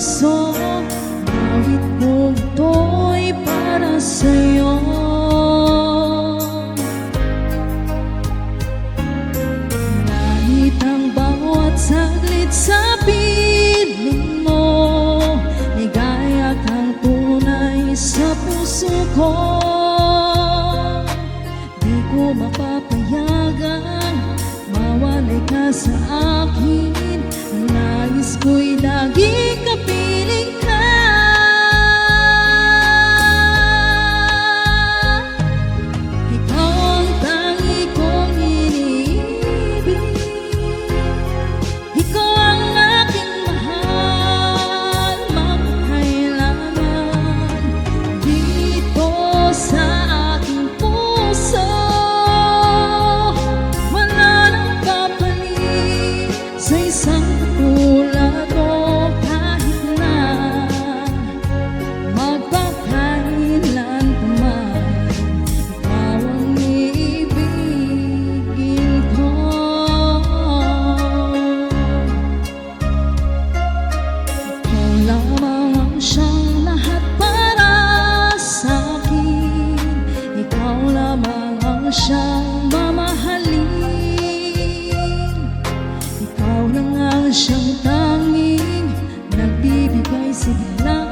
puso, awit ko to'y para sa'yo. Kahit ang bawat saglit sa piling mo, ligaya kang tunay sa puso ko. Di ko mapapayagang mawalay ka sa akin. Nais ko'y laging kapiling ka. Ikaw ang tangi kong iniibig. Ikaw ang aking mahal magkailanman. Dito sa aking puso, wala nang kapalit sa isang katulad mo. Kahit na magpakailan pa man, ikaw ang iibigin ko. Ikaw lamang ang siyang lahat para sa akin. Ikaw lamang ang siyang mamahalin. Ikaw lang ang siyang tanging nagbibigay sigla.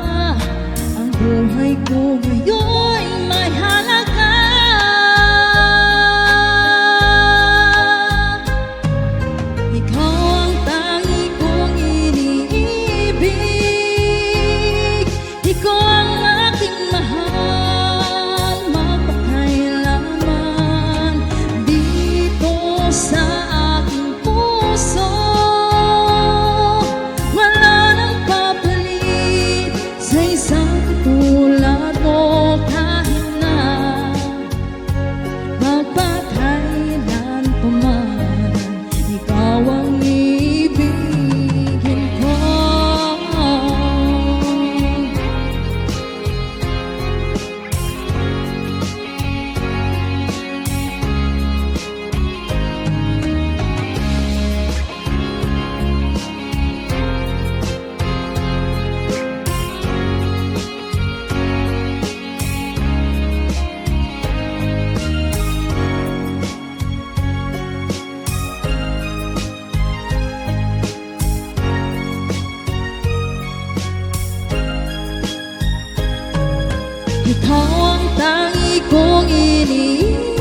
Ang buhay ko ngayon'y may halaga. Ikaw ang tangi kong iniibig. Ikaw ang aking mahal magpakailanman. Dito sa aking puso, wala nang papalit sa isang katulad mo. Kahit na magpakailan pa man, ikaw ang ibigin ko. Ikaw ang tangi kong iniibig.